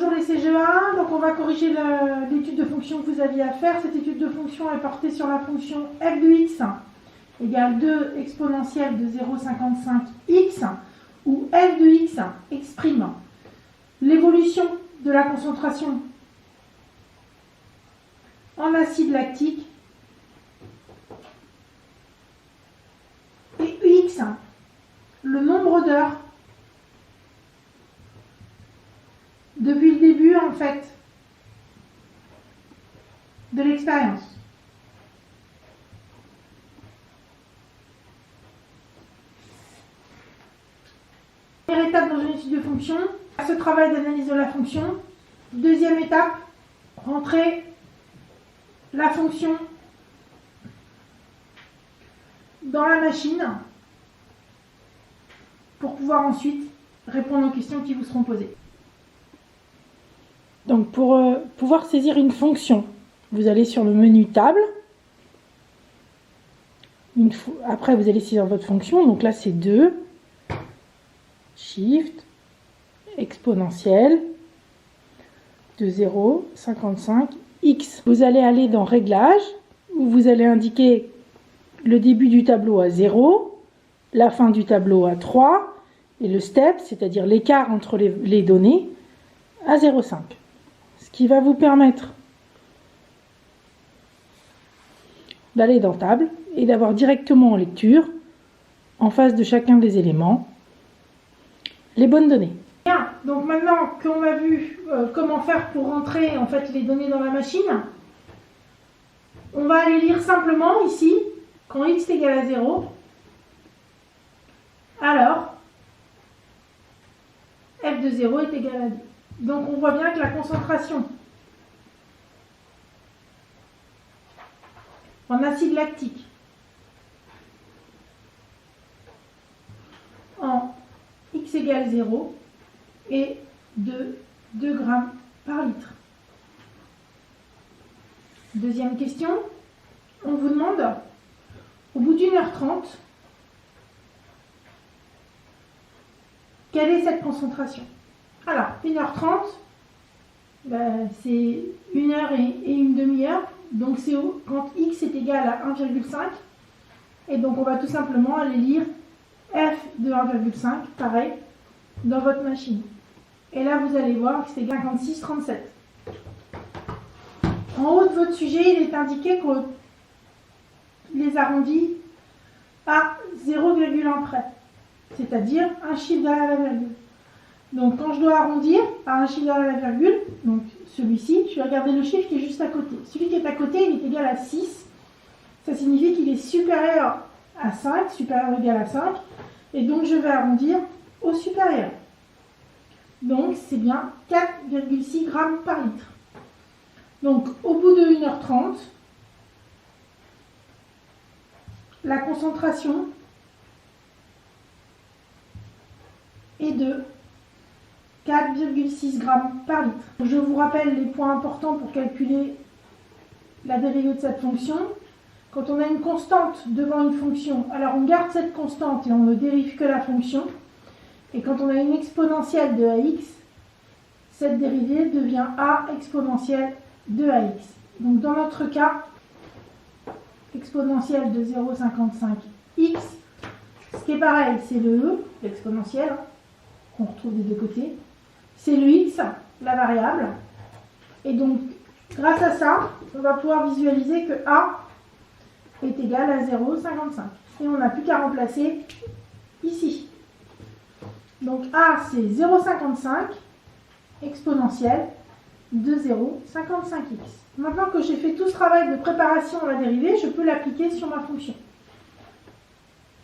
toujours les CGE1, donc on va corriger l'étude de fonction que vous aviez à faire. Cette étude de fonction est portée sur la fonction f de x égale 2 exponentielle de 0,55x, où f de x exprime l'évolution de la concentration en acide lactique et x, le nombre d'heures depuis le début en fait de l'expérience. Première étape dans une étude de fonction, ce travail d'analyse de la fonction. Deuxième étape, rentrer la fonction dans la machine pour pouvoir ensuite répondre aux questions qui vous seront posées. Donc pour pouvoir saisir une fonction, vous allez sur le menu table. Après vous allez saisir votre fonction, donc là c'est 2, shift, exponentielle de 0,55 x. Vous allez aller dans Réglages, où vous allez indiquer le début du tableau à 0, la fin du tableau à 3, et le step, c'est-à-dire l'écart entre les données, à 0,5. Ce qui va vous permettre d'aller dans Table et d'avoir directement en lecture, en face de chacun des éléments, les bonnes données. Bien, donc maintenant qu'on a vu comment faire pour rentrer en fait les données dans la machine, on va aller lire simplement ici, quand x est égal à 0, alors f de 0 est égal à 2. Donc on voit bien que la concentration en acide lactique en x égale 0 est de 2 grammes par litre. Deuxième question, on vous demande, au bout d'1h30, quelle est cette concentration? Alors, 1h30, c'est 1 heure et une demi-heure, donc c'est quand x est égal à 1,5, et donc on va tout simplement aller lire f de 1,5, pareil, dans votre machine. Et là, vous allez voir que c'est 56,37. En haut de votre sujet, il est indiqué qu'on les arrondit à 0,1 près, c'est-à-dire un chiffre derrière la virgule. Donc quand je dois arrondir à un chiffre derrière la virgule, donc celui-ci, je vais regarder le chiffre qui est juste à côté. Celui qui est à côté, il est égal à 6. Ça signifie qu'il est supérieur à 5, supérieur ou égal à 5. Et donc je vais arrondir au supérieur. Donc c'est bien 4,6 grammes par litre. Donc au bout de 1h30, la concentration est de 4,6 grammes par litre. Je vous rappelle les points importants pour calculer la dérivée de cette fonction. Quand on a une constante devant une fonction, alors on garde cette constante et on ne dérive que la fonction. Et quand on a une exponentielle de ax, cette dérivée devient a exponentielle de ax. Donc dans notre cas, exponentielle de 0,55x, ce qui est pareil, c'est le e, l'exponentielle, qu'on retrouve des deux côtés. C'est le x, la variable. Et donc, grâce à ça, on va pouvoir visualiser que a est égal à 0,55. Et on n'a plus qu'à remplacer ici. Donc a, c'est 0,55 exponentielle de 0,55x. Maintenant que j'ai fait tout ce travail de préparation à la dérivée, je peux l'appliquer sur ma fonction.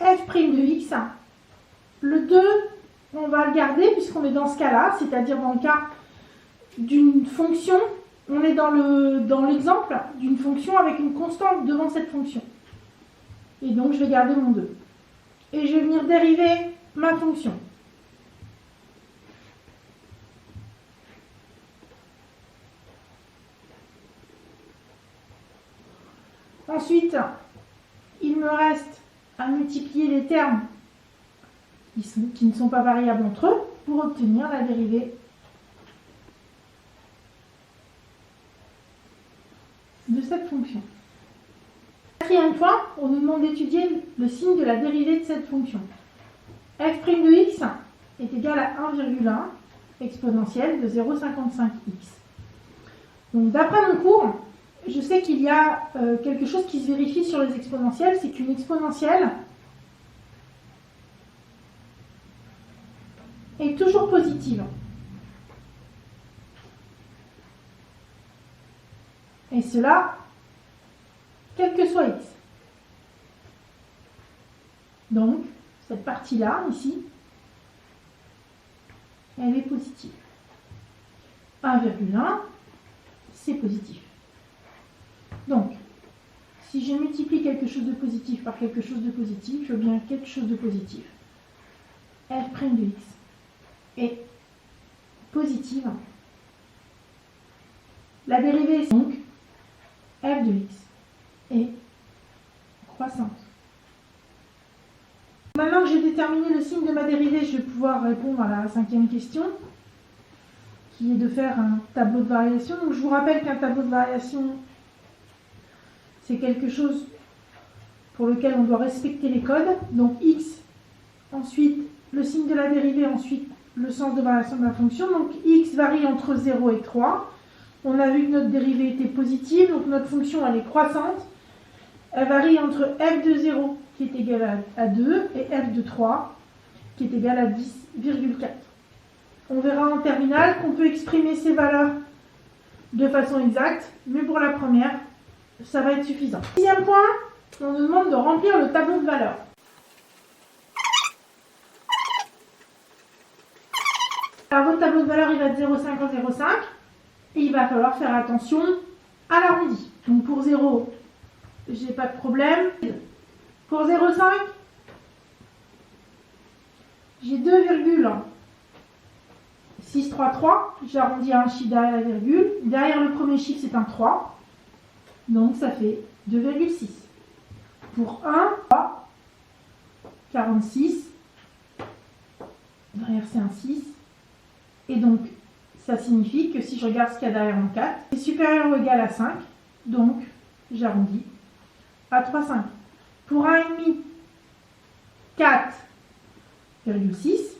f' de x, le 2, on va le garder puisqu'on est dans ce cas-là, c'est-à-dire dans le cas d'une fonction, on est dans l'exemple d'une fonction avec une constante devant cette fonction. Et donc je vais garder mon 2. Et je vais venir dériver ma fonction. Ensuite, il me reste à multiplier les termes qui ne sont pas variables entre eux pour obtenir la dérivée cette fonction. Quatrième point, on nous demande d'étudier le signe de la dérivée de cette fonction. f' de x est égal à 1,1 exponentielle de 0,55x. Donc d'après mon cours, je sais qu'il y a quelque chose qui se vérifie sur les exponentielles, c'est qu'une exponentielle est toujours positive. Et cela, quel que soit x. Donc, cette partie-là, ici, elle est positive. 1,1, c'est positif. Donc, si je multiplie quelque chose de positif par quelque chose de positif, je obtiens quelque chose de positif. f' de x est positive. La dérivée, donc, f de x est croissante. Maintenant que j'ai déterminé le signe de ma dérivée, je vais pouvoir répondre à la cinquième question, qui est de faire un tableau de variation. Donc, je vous rappelle qu'un tableau de variation, c'est quelque chose pour lequel on doit respecter les codes. Donc x, ensuite le signe de la dérivée, ensuite le sens de variation de la fonction. Donc x varie entre 0 et 3. On a vu que notre dérivée était positive, donc notre fonction elle est croissante. Elle varie entre f de 0 qui est égal à 2 et f de 3 qui est égal à 10,4. On verra en terminale qu'on peut exprimer ces valeurs de façon exacte, mais pour la première, ça va être suffisant. Sixième point, on nous demande de remplir le tableau de valeurs. Alors votre tableau de valeurs, il va être 0,5 en 0,5 et il va falloir faire attention à l'arrondi. Donc pour 0, j'ai pas de problème. Pour 0,5, j'ai 2,633. J'arrondis à un chiffre derrière la virgule. Derrière le premier chiffre, c'est un 3. Donc ça fait 2,6. Pour 1, 3, 46. Derrière c'est un 6. Et donc ça signifie que si je regarde ce qu'il y a derrière mon 4, c'est supérieur ou égal à 5. Donc j'arrondis à 3,5. Pour 1,5, 4,6.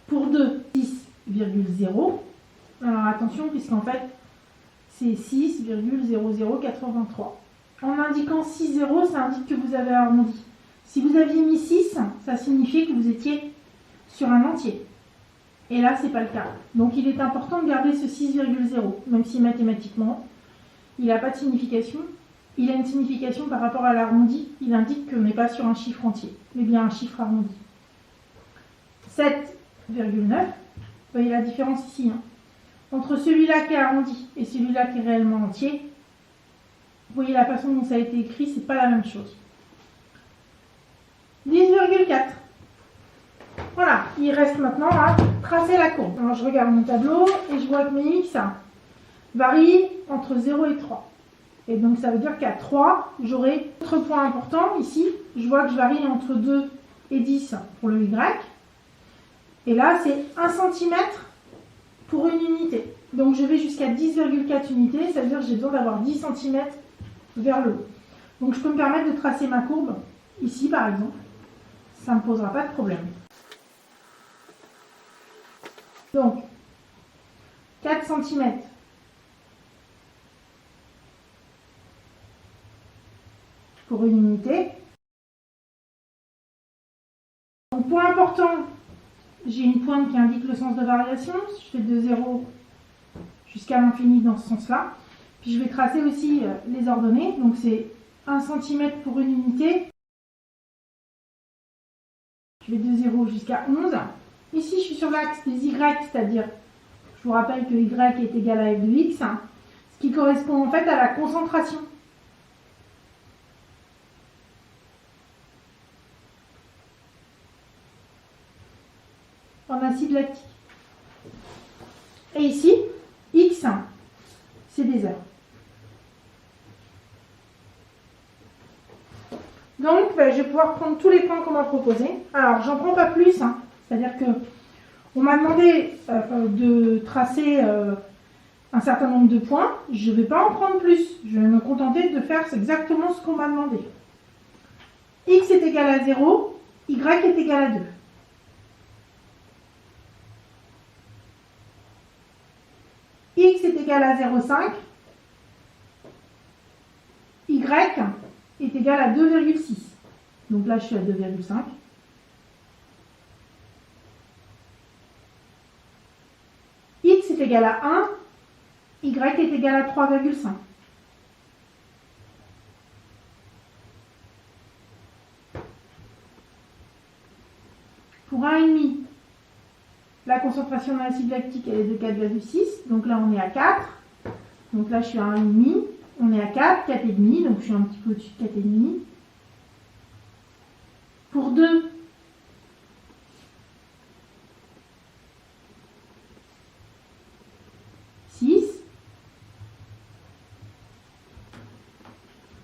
Pour 2, 6,0. Alors attention, puisqu'en fait, c'est 6,0083. En indiquant 6,0, ça indique que vous avez arrondi. Si vous aviez mis 6, ça signifiait que vous étiez sur un entier. Et là, ce n'est pas le cas. Donc il est important de garder ce 6,0, même si mathématiquement, il n'a pas de signification. Il a une signification par rapport à l'arrondi. Il indique qu'on n'est pas sur un chiffre entier, mais bien un chiffre arrondi. 7,9, vous voyez la différence ici, hein. Entre celui-là qui est arrondi et celui-là qui est réellement entier, vous voyez la façon dont ça a été écrit, c'est pas la même chose. 10,4. Voilà, il reste maintenant à tracer la courbe. Alors je regarde mon tableau et je vois que mes x varient entre 0 et 3. Et donc ça veut dire qu'à 3, j'aurai autre point important ici. Je vois que je varie entre 2 et 10 pour le y. Et là, c'est 1 cm pour une unité. Donc je vais jusqu'à 10,4 unités, ça veut dire que j'ai besoin d'avoir 10 cm vers le haut. Donc je peux me permettre de tracer ma courbe ici par exemple. Ça ne me posera pas de problème. Donc 4 cm pour une unité. Donc point important, j'ai une pointe qui indique le sens de variation. Je fais de 0 jusqu'à l'infini dans ce sens-là. Puis je vais tracer aussi les ordonnées. Donc c'est 1 cm pour une unité. Je vais de 0 jusqu'à 11. Ici, je suis sur l'axe des y, c'est-à-dire, je vous rappelle que y est égal à f de x, ce qui correspond en fait à la concentration. En acide lactique. Et ici, x, c'est des heures. Donc, je vais pouvoir prendre tous les points qu'on m'a proposés. Alors, j'en prends pas plus, c'est-à-dire que on m'a demandé de tracer un certain nombre de points, je ne vais pas en prendre plus. Je vais me contenter de faire exactement ce qu'on m'a demandé. X est égal à 0, Y est égal à 2. X est égal à 0,5, Y est égal à 2,6. Donc là, je suis à 2,5. X est égal à 1, Y est égal à 3,5. Pour 1,5, la concentration dans l'acide lactique elle est de 4,6. Donc là, on est à 4. Donc là, je suis à 1,5. On est à 4, 4,5. Donc je suis un petit peu au-dessus de 4,5. Pour 2,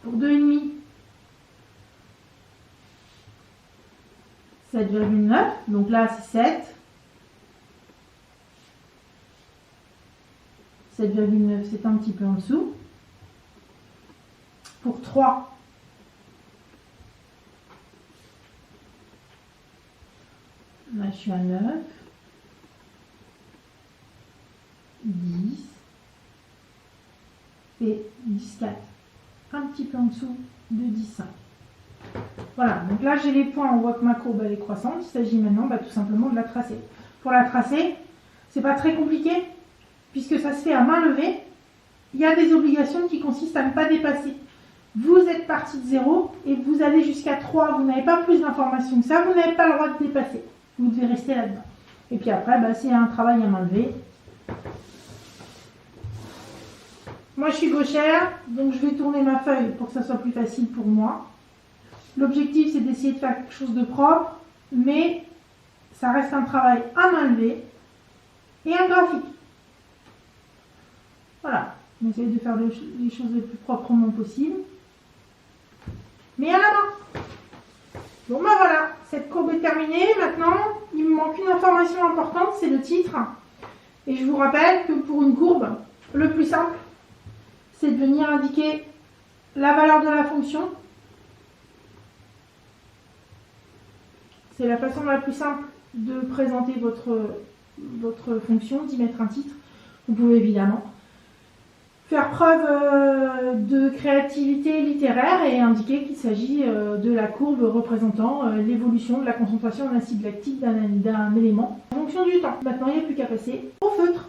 pour 2,5, 7,9. Donc là, c'est 7. 7,9, c'est un petit peu en dessous. Pour 3, là, je suis à 9. 10. Et 10,4. Un petit peu en dessous de 10,5. Voilà, donc là j'ai les points, on voit que ma courbe elle est croissante, il s'agit maintenant tout simplement de la tracer. Pour la tracer, c'est pas très compliqué, puisque ça se fait à main levée. Il y a des obligations qui consistent à ne pas dépasser. Vous êtes parti de 0 et vous allez jusqu'à 3, vous n'avez pas plus d'informations que ça, vous n'avez pas le droit de dépasser. Vous devez rester là-dedans. Et puis après, c'est un travail à main levée. Moi je suis gauchère, donc je vais tourner ma feuille pour que ça soit plus facile pour moi. L'objectif c'est d'essayer de faire quelque chose de propre, mais ça reste un travail à main levée et un graphique. Voilà, on essaye de faire les choses le plus proprement possible, mais à la main. Bon voilà, cette courbe est terminée. Maintenant, il me manque une information importante, c'est le titre. Et je vous rappelle que pour une courbe, le plus simple, c'est de venir indiquer la valeur de la fonction. C'est la façon la plus simple de présenter votre fonction, d'y mettre un titre. Vous pouvez évidemment faire preuve de créativité littéraire et indiquer qu'il s'agit de la courbe représentant l'évolution de la concentration en acide lactique d'un élément en fonction du temps. Maintenant, il n'y a plus qu'à passer au feutre.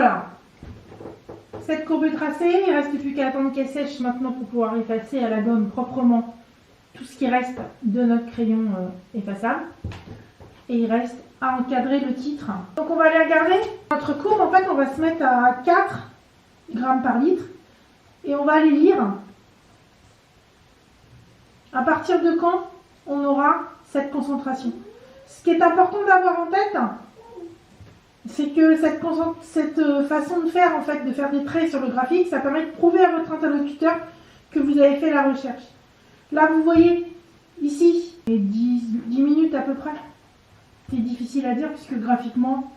Voilà. Cette courbe est tracée, il ne reste plus qu'à attendre qu'elle sèche maintenant pour pouvoir effacer à la gomme proprement tout ce qui reste de notre crayon effaçable. Et il reste à encadrer le titre. Donc on va aller regarder. Notre courbe, en fait, on va se mettre à 4 grammes par litre. Et on va aller lire à partir de quand on aura cette concentration. Ce qui est important d'avoir en tête, c'est que cette façon de faire, en fait, de faire des traits sur le graphique, ça permet de prouver à votre interlocuteur que vous avez fait la recherche. Là, vous voyez, ici, 10 minutes à peu près. C'est difficile à dire puisque graphiquement,